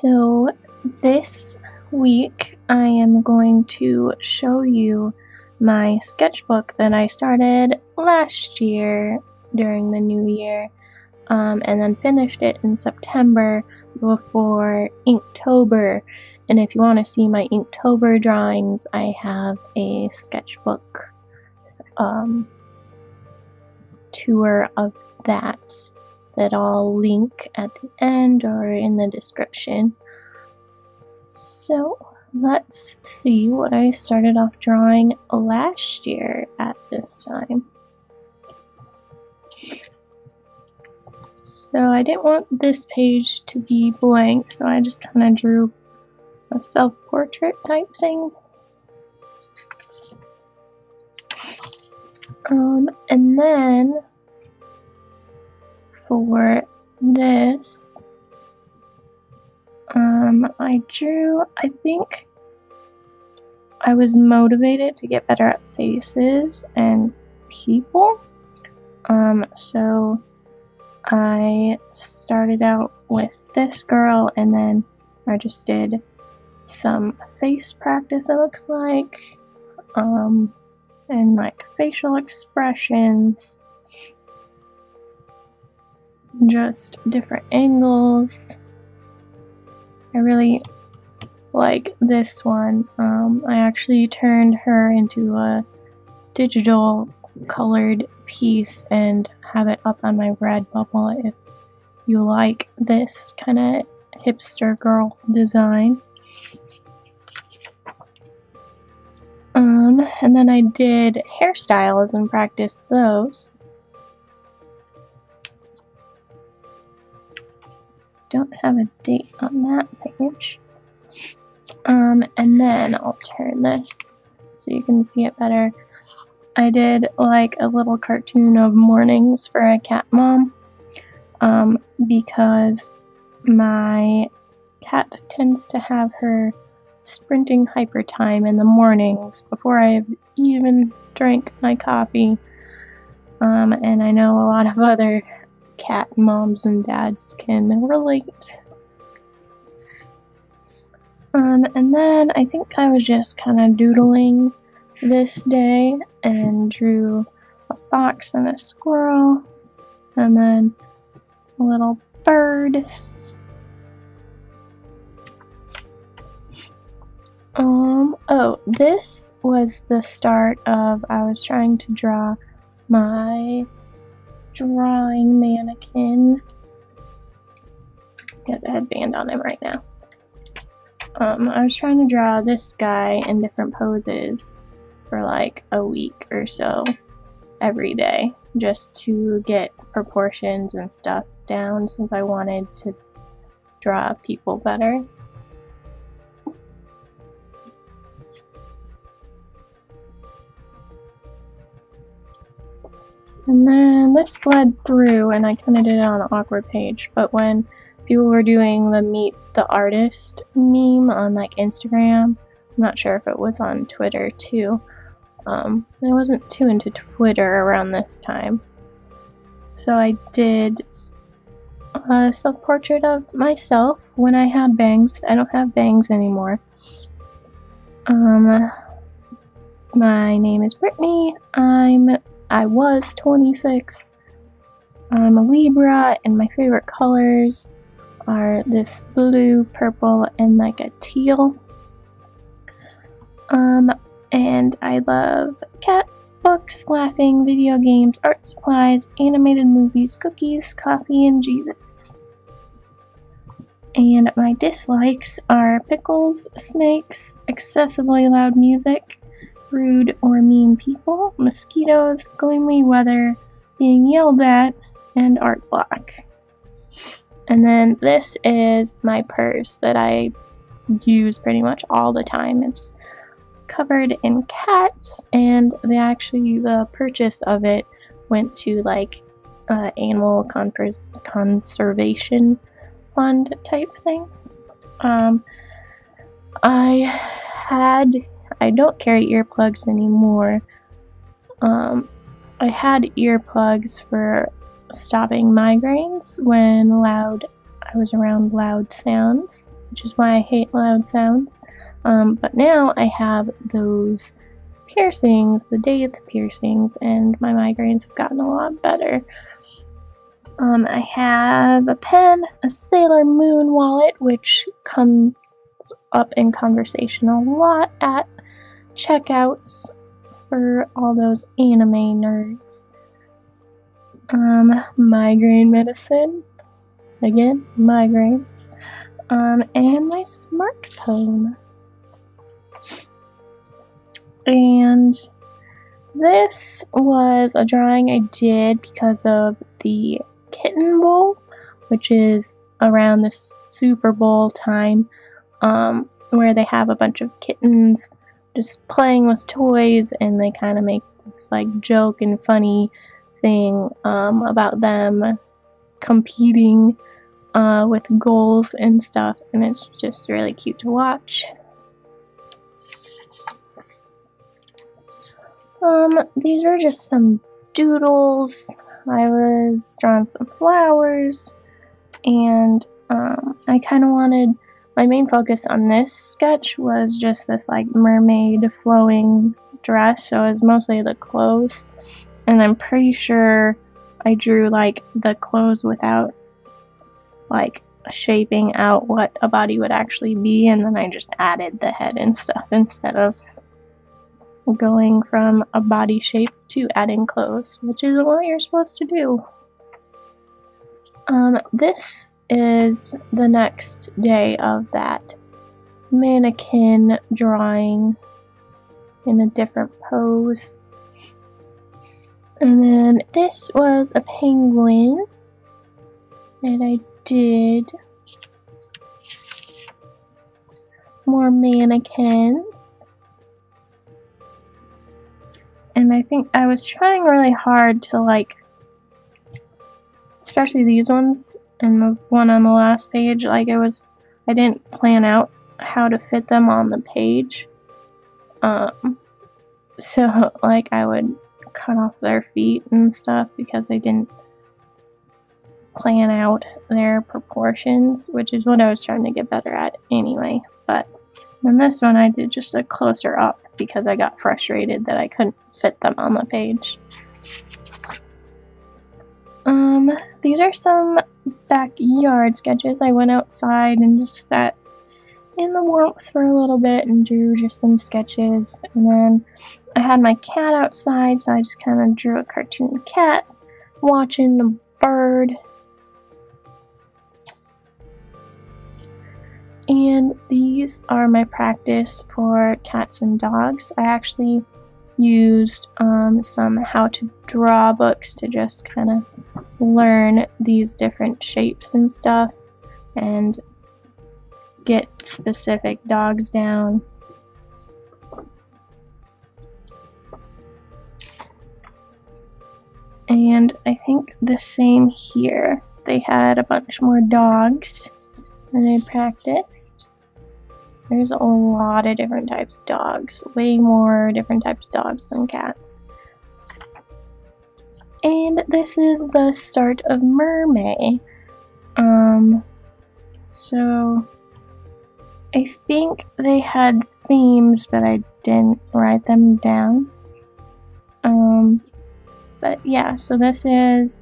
So this week I am going to show you my sketchbook that I started last year during the new year, and then finished it in September before Inktober. And if you want to see my Inktober drawings, I have a sketchbook tour of that I'll link at the end or in the description. So let's see what I started off drawing last year at this time. So I didn't want this page to be blank, so I just kind of drew a self-portrait type thing. And then for this, I think I was motivated to get better at faces and people. So I started out with this girl, and then I just did some face practice, it looks like, and like facial expressions, just different angles. I really like this one. I actually turned her into a digital colored piece and have it up on my Redbubble if you like this kind of hipster girl design. And then I did hairstyles and practiced those. Don't have a date on that page. And then I'll turn this so you can see it better. I did like a little cartoon of mornings for a cat mom, because my cat tends to have her sprinting hyper time in the mornings before I've even drank my coffee, and I know a lot of other cat moms and dads can relate. And then I think I was just kind of doodling this day and drew a fox and a squirrel, and then a little bird. Oh, this was the start of, I was trying to draw my drawing mannequin. Got the headband on him right now. I was trying to draw this guy in different poses for like a week or so every day, just to get proportions and stuff down, since I wanted to draw people better. And then this bled through, and I kind of did it on an awkward page, but when people were doing the Meet the Artist meme on like Instagram, I'm not sure if it was on Twitter too. I wasn't too into Twitter around this time, so I did a self-portrait of myself when I had bangs. I don't have bangs anymore. My name is Brittany. I was 26. I'm a Libra, and my favorite colors are this blue, purple, and like a teal. And I love cats, books, laughing, video games, art supplies, animated movies, cookies, coffee, and Jesus. And my dislikes are pickles, snakes, excessively loud music, rude or mean people, mosquitoes, gloomy weather, being yelled at, and art block. And then this is my purse that I use pretty much all the time. It's covered in cats, and the purchase of it went to like animal conservation fund type thing. I don't carry earplugs anymore. I had earplugs for stopping migraines when I was around loud sounds, which is why I hate loud sounds. But now I have those piercings, the daith piercings, and my migraines have gotten a lot better. I have a pen, a Sailor Moon wallet, which comes up in conversation a lot at checkouts for all those anime nerds. Migraine medicine, again, migraines, and my smartphone. And this was a drawing I did because of the Kitten Bowl, which is around the Super Bowl time, where they have a bunch of kittens just playing with toys, and they kind of make this like joke and funny thing about them competing with goals and stuff, and it's just really cute to watch. These are just some doodles. I was drawing some flowers, and I kind of wanted, my main focus on this sketch was just this like mermaid flowing dress, so it was mostly the clothes, and I'm pretty sure I drew like the clothes without like shaping out what a body would actually be, and then I just added the head and stuff instead of going from a body shape to adding clothes, which is what you're supposed to do. This is the next day of that mannequin drawing in a different pose. And then this was a penguin that I did. More mannequins. And I think I was trying really hard to like, especially these ones and the one on the last page, like I didn't plan out how to fit them on the page. So like I would cut off their feet and stuff because I didn't plan out their proportions, which is what I was trying to get better at anyway. But then this one I did just a closer up because I got frustrated that I couldn't fit them on the page. These are some backyard sketches. I went outside and just sat in the warmth for a little bit and drew just some sketches. And then I had my cat outside, so I just kind of drew a cartoon cat watching the bird. And these are my practice for cats and dogs. I actually used some how to draw books to just kind of learn these different shapes and stuff and get specific dogs down. And I think the same here. They had a bunch more dogs and I practiced. There's a lot of different types of dogs, way more different types of dogs than cats. And this is the start of Mermaid. So I think they had themes, but I didn't write them down. But yeah, so this is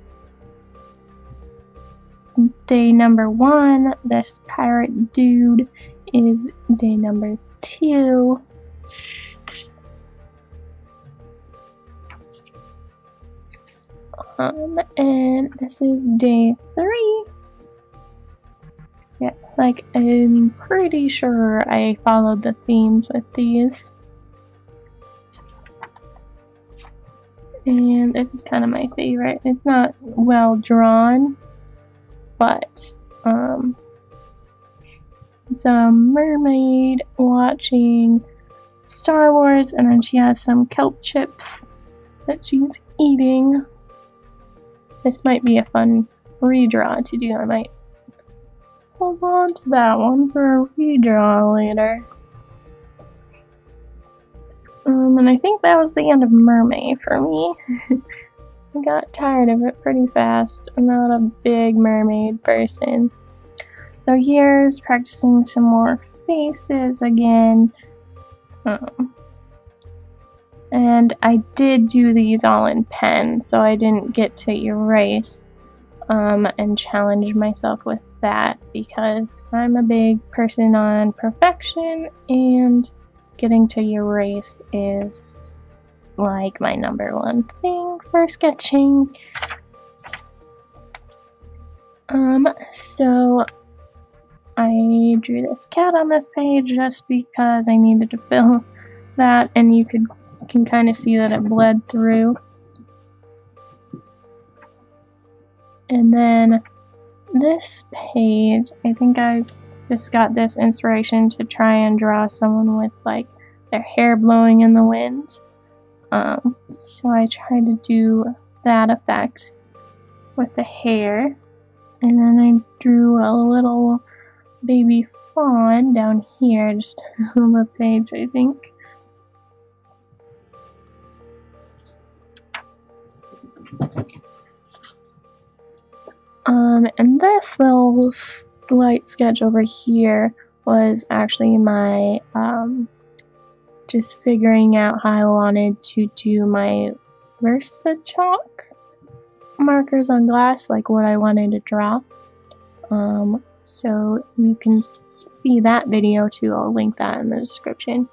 day number 1. This pirate dude is day number 2. And this is day 3. Yeah, like I'm pretty sure I followed the themes with these. And this is kind of my favorite. It's not well drawn, but it's a mermaid watching Star Wars, and then she has some kelp chips that she's eating. This might be a fun redraw to do. I might hold on to that one for a redraw later. And I think that was the end of Mermaid for me. I got tired of it pretty fast. I'm not a big mermaid person. So here's practicing some more faces again. And I did do these all in pen, so I didn't get to erase and challenge myself with that because I'm a big person on perfection, and getting to erase is like my #1 thing for sketching. So I drew this cat on this page just because I needed to fill that, and you can kind of see that it bled through. And then this page, I think I just got this inspiration to try and draw someone with like their hair blowing in the wind. So I tried to do that effect with the hair. And then I drew a little baby fawn down here, just on the page, I think. And this little light sketch over here was actually my, just figuring out how I wanted to do my Versa chalk markers on glass, like what I wanted to draw. So you can see that video too. I'll link that in the description.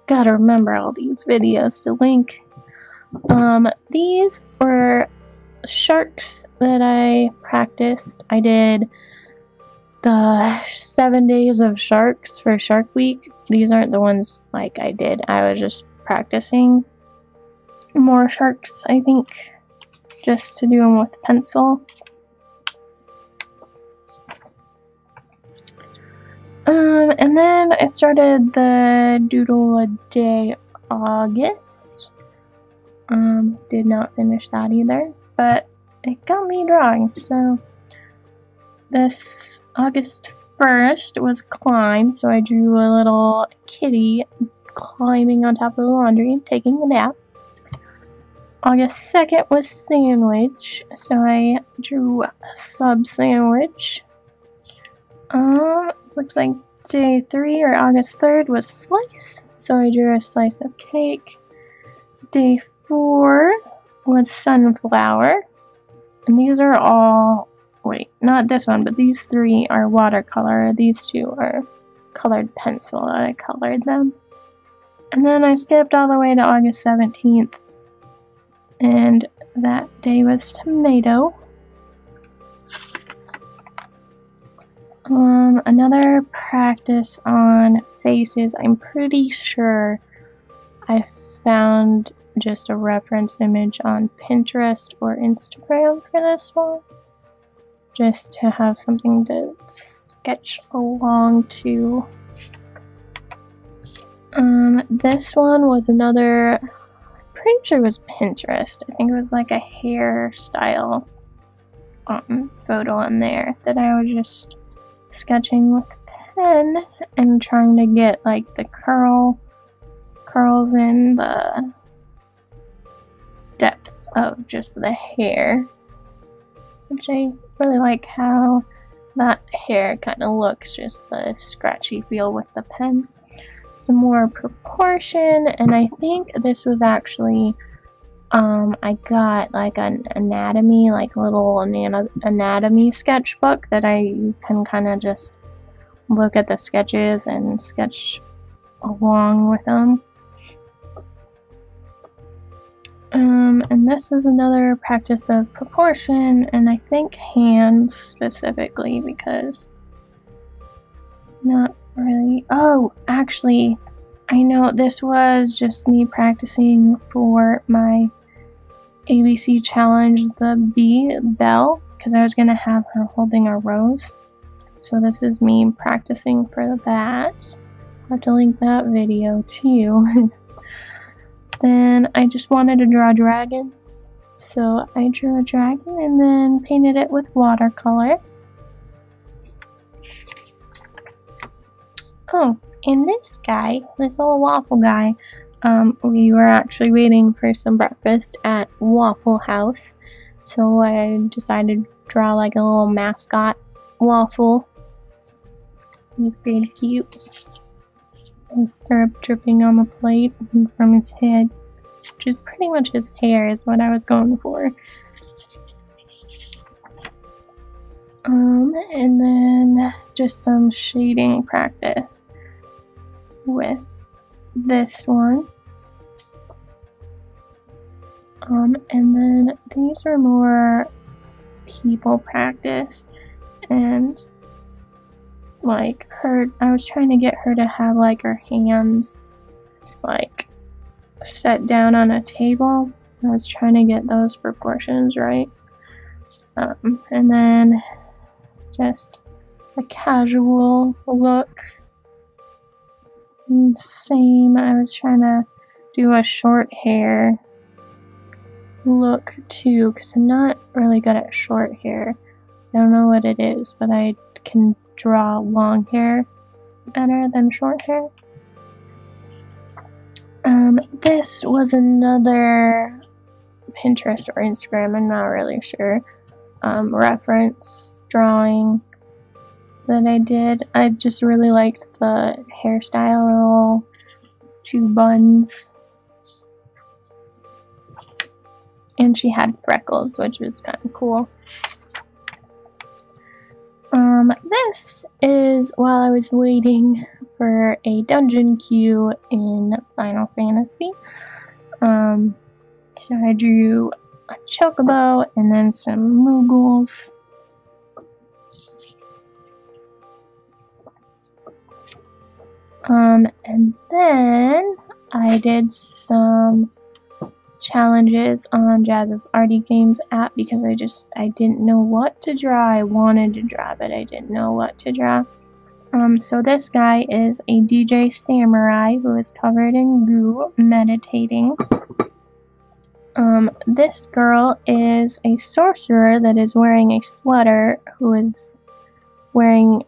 Gotta remember all these videos to link. These were sharks that I practiced. I did the 7 days of sharks for Shark Week. These aren't the ones like I did. I was just practicing more sharks, I think, just to do them with pencil. And then I started the Doodle a Day August. Did not finish that either, but it got me drawing. So this August 1st was climb, so I drew a little kitty climbing on top of the laundry and taking a nap. August 2nd was sandwich, so I drew a sub sandwich. Looks like day 3 or August 3rd was slice, so I drew a slice of cake. Day 4 was sunflower, and these are all, wait, not this one, but these 3 are watercolor. These 2 are colored pencil. I colored them. And then I skipped all the way to August 17th, and that day was tomato. Another practice on faces. I'm pretty sure I found just a reference image on Pinterest or Instagram for this one, just to have something to sketch along to. This one was another, pretty sure it was Pinterest. I think it was like a hairstyle photo on there that I was just sketching with pen and trying to get like the curls in the depth of just the hair, which I really like how that hair kind of looks, just the scratchy feel with the pen. Some more proportion, and I think this was actually I got like an anatomy, like a little anatomy sketchbook that you can kind of just look at the sketches and sketch along with them. And this is another practice of proportion, and I think hands specifically, because not really. Oh, actually, I know this was just me practicing for my ABC challenge, the Belle, because I was going to have her holding a rose. So this is me practicing for that. I'll have to link that video too. Then I just wanted to draw dragons, so I drew a dragon and then painted it with watercolor. Oh, and this guy, this little waffle guy, we were actually waiting for some breakfast at Waffle House, so I decided to draw like a little mascot waffle He's pretty cute. There's syrup dripping on the plate and from his head, which is pretty much his hair is what I was going for. And then just some shading practice with this one. And then these are more people practice, and like I was trying to get her to have like her hands like set down on a table. I was trying to get those proportions right. And then just a casual look. And same, I was trying to do a short hair look too, because I'm not really good at short hair. I don't know what it is, but I can draw long hair better than short hair. This was another Pinterest or Instagram, I'm not really sure, reference drawing that I did. I just really liked the hairstyle, 2 buns, and she had freckles, which was kind of cool. This is while I was waiting for a dungeon queue in Final Fantasy. So I drew a chocobo and then some moogles. And then I did some challenges on Jazz's Arty Games app because I didn't know what to draw. I wanted to draw, but I didn't know what to draw. So this guy is a DJ samurai who is covered in goo, meditating. This girl is a sorcerer that is wearing a sweater who is wearing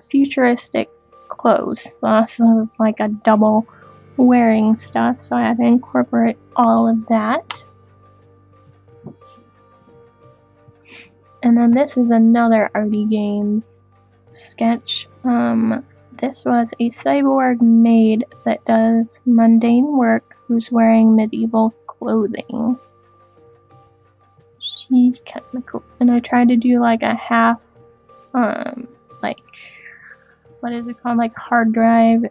futuristic clothes. So this is like a double wearing stuff, so I had to incorporate all of that. And then this is another Arty Games sketch. This was a cyborg maid that does mundane work who's wearing medieval clothing. She's kind of cool. And I tried to do like a half, like, what is it called? Like hard drive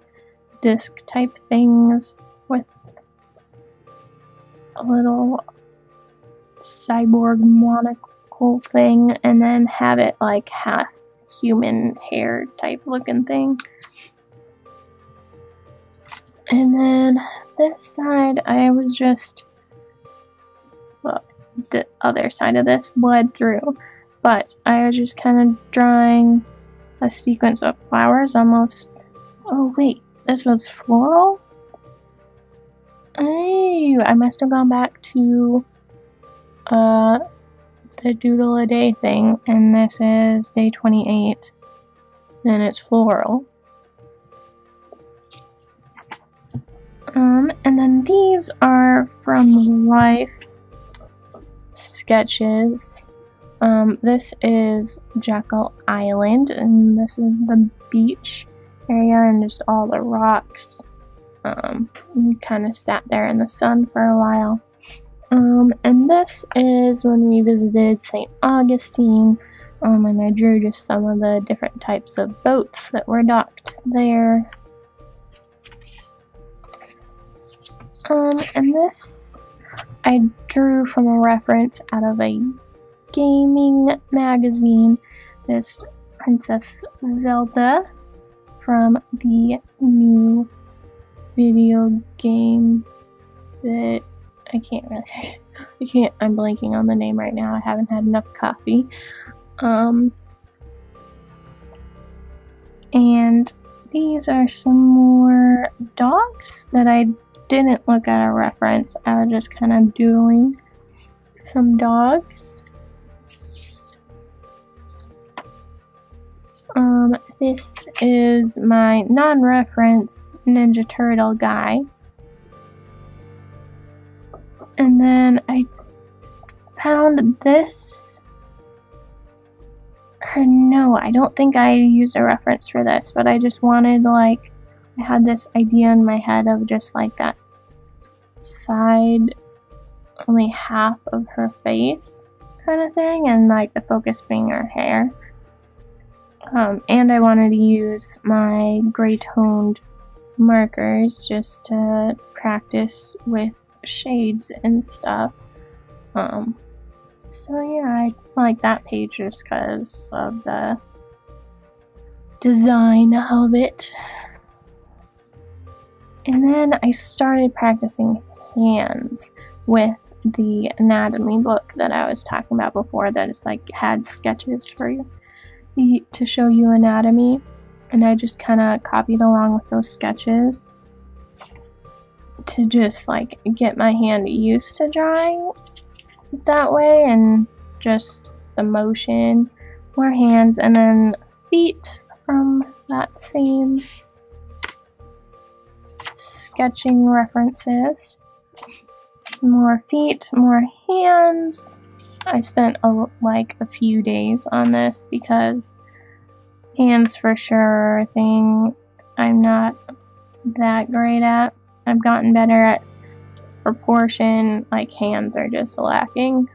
disc type things with a little cyborg monocle thing, and then have it like half human hair type looking thing. And then this side, I was just, well, the other side of this bled through, but I was just kind of drawing a sequence of flowers almost. Oh wait, this was floral? Oh, I must have gone back to the doodle a day thing, and this is day 28, and it's floral. And then these are from Life sketches. This is Jekyll Island, and this is the beach area and just all the rocks. Kind of sat there in the sun for a while. And this is when we visited St. Augustine, and I drew just some of the different types of boats that were docked there. And this I drew from a reference out of a gaming magazine. This Princess Zelda from the new video game that I'm blanking on the name right now. I haven't had enough coffee. And these are some more dogs that I didn't look at a reference. I was just kind of doodling some dogs. This is my non-reference Ninja Turtle guy. And then I found this or no, I don't think I used a reference for this, but I just wanted, like, I had this idea in my head of just like that side, only half of her face kind of thing, and like the focus being her hair. And I wanted to use my gray toned markers just to practice with shades and stuff. So yeah, I like that page just because of the design of it. And then I started practicing hands with the anatomy book that I was talking about before, that is like had sketches for you to show you anatomy, and I just kind of copied along with those sketches to just like get my hand used to drawing that way, and just the motion, more hands, and then feet from that same sketching references. More feet, more hands. I spent like a few days on this because hands for sure are a thing I'm not that great at. I've gotten better at proportion, like hands are just lacking.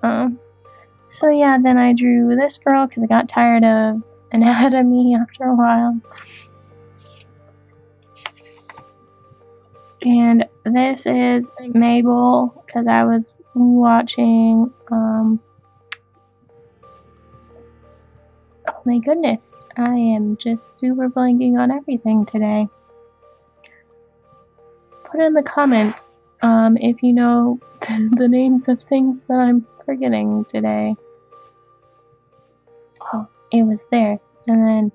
So yeah, then I drew this girl because I got tired of anatomy after a while. And this is Mabel because I was watching, oh my goodness, I am just super blanking on everything today. Put in the comments if you know the names of things that I'm forgetting today. Oh, it was there. And then,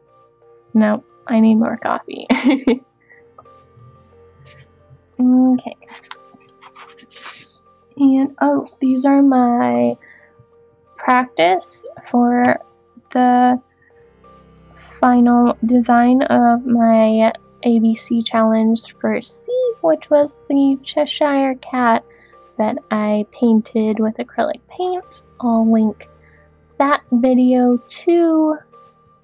no, I need more coffee. Okay. And, oh, these are my practice for the final design of my ABC challenge for C, which was the Cheshire Cat that I painted with acrylic paint. I'll link that video too.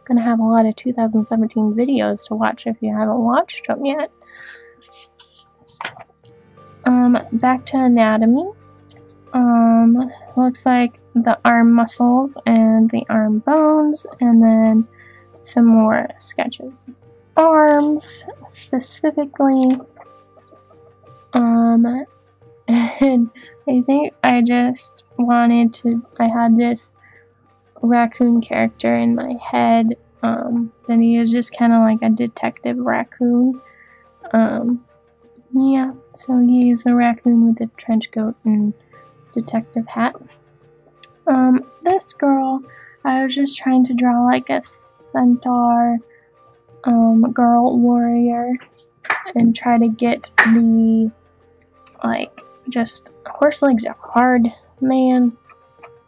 Gonna have a lot of 2017 videos to watch if you haven't watched them yet. Back to anatomy. Looks like the arm muscles and the arm bones, and then some more sketches. Arms, specifically. And I think I just wanted to, I had this raccoon character in my head, and he was just kind of like a detective raccoon. Yeah, so he's the raccoon with the trench coat and detective hat. This girl, I was just trying to draw like a centaur, girl warrior, and try to get the, like, just horse legs are hard, man,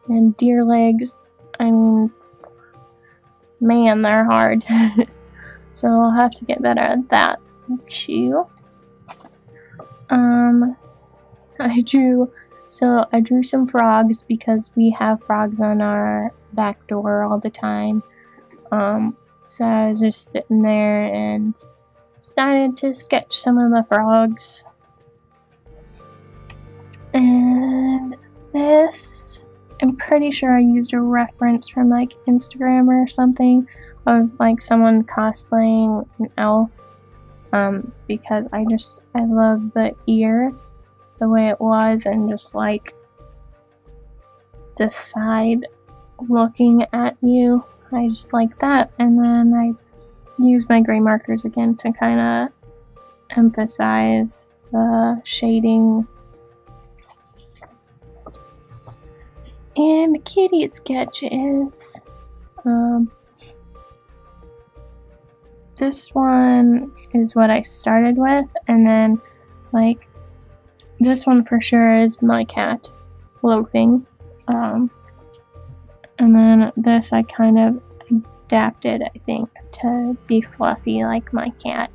and deer legs, I mean, man, they're hard. So I'll have to get better at that too. I drew some frogs because we have frogs on our back door all the time. So I was just sitting there and decided to sketch some of the frogs. And this, I'm pretty sure I used a reference from like Instagram or something of like someone cosplaying an elf. Because I love the ear, the way it was, and just like the side looking at you. I just like that. And then I used my gray markers again to kind of emphasize the shading. And kitty sketches. This one is what I started with, and then like this one for sure is my cat loafing. And then this I kind of adapted, I think, to be fluffy like my cat.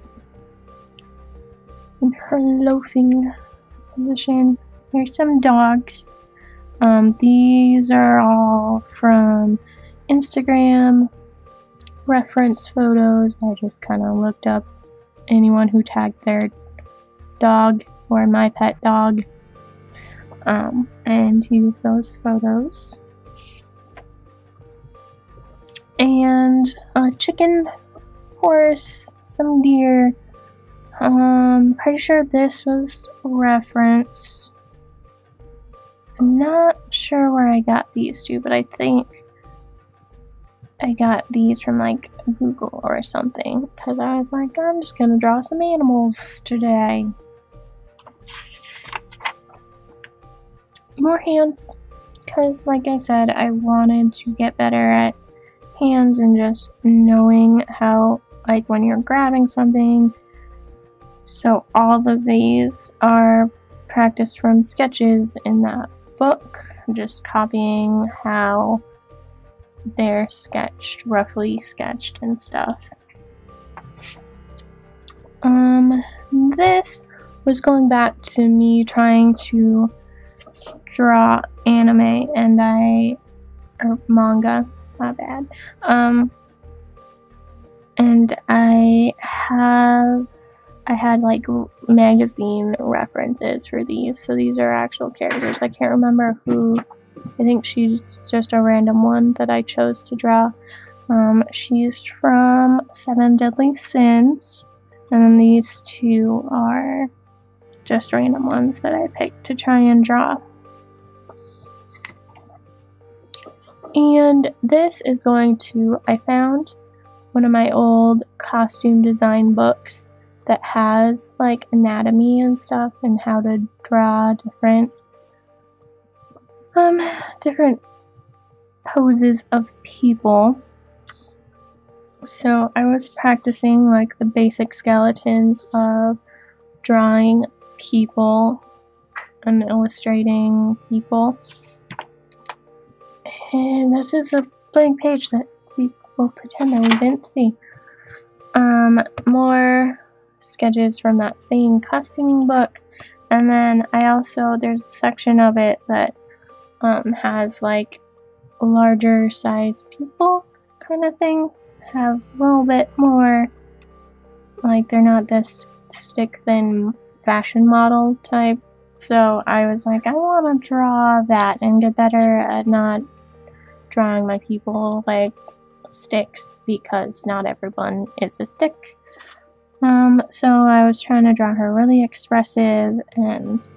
In her loafing position. Here's some dogs. These are all from Instagram reference photos. I just kind of looked up anyone who tagged their dog or my pet dog, and used those photos. And a chicken, horse, some deer. Pretty sure this was reference. I'm not sure where I got these two, but I think I got these from like Google or something, because I was like, I'm just gonna draw some animals today. More hands, because like I said, I wanted to get better at hands and just knowing how, like, when you're grabbing something. So all of these are practiced from sketches in that book, just copying how they're sketched, roughly sketched and stuff. This was going back to me trying to draw anime, or manga, my bad. And I had like magazine references for these, so these are actual characters. I can't remember who. I think she's just a random one that I chose to draw. She's from Seven Deadly Sins, and then these two are just random ones that I picked to try and draw. And this is going to, I found one of my old costume design books that has like anatomy and stuff and how to draw different poses of people. So I was practicing like the basic skeletons of drawing people and illustrating people. And this is a blank page that we will pretend that we didn't see. More sketches from that same costuming book. And then there's a section of it that has like larger size people kind of thing. Have a little bit more, like, they're not this stick thin fashion model type. So I was like, I want to draw that and get better at not drawing my people like sticks, because not everyone is a stick. So I was trying to draw her really expressive and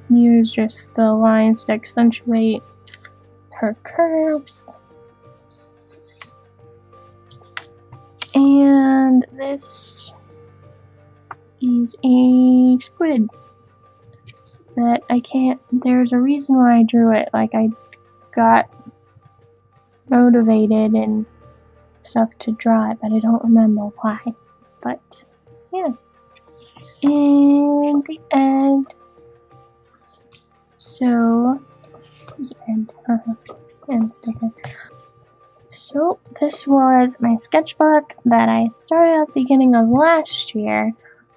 use just the lines to accentuate her curves. And this is a squid that there's a reason why I drew it. Like, I got motivated and stuff to draw it, but I don't remember why. But yeah, and the end. So the end. End sticker. So this was my sketchbook that I started at the beginning of last year.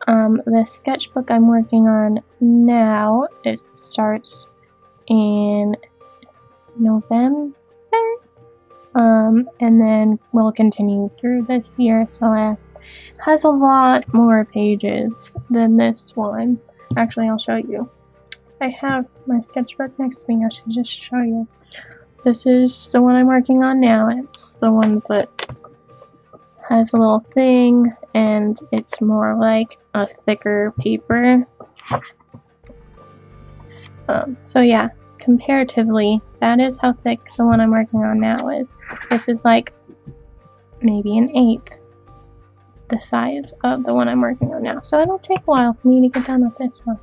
The sketchbook I'm working on now, it starts in November. And then we'll continue through this year, so it has a lot more pages than this one. Actually, I'll show you. I have my sketchbook next to me. I should just show you. This is the one I'm working on now. It's the ones that has a little thing, and it's more like a thicker paper. So yeah, comparatively, that is how thick the one I'm working on now is. This is like maybe an eighth the size of the one I'm working on now. So it'll take a while for me to get done with this one.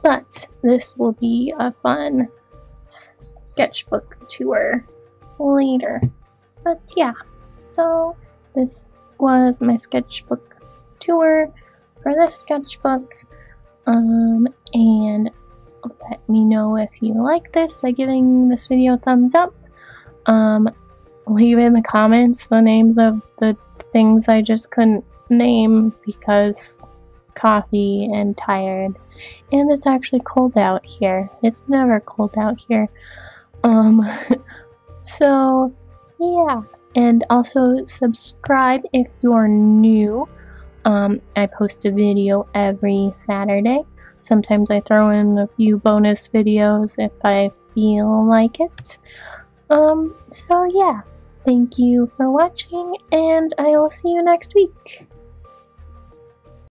But this will be a fun sketchbook tour later. But yeah, so this was my sketchbook tour for this sketchbook. And let me know if you like this by giving this video a thumbs up. Leave in the comments the names of the things I just couldn't name because coffee and tired. And it's actually cold out here. It's never cold out here. So Yeah, and also subscribe if you're new. I post a video every Saturday. Sometimes I throw in a few bonus videos if I feel like it. So yeah, thank you for watching, and I will see you next week.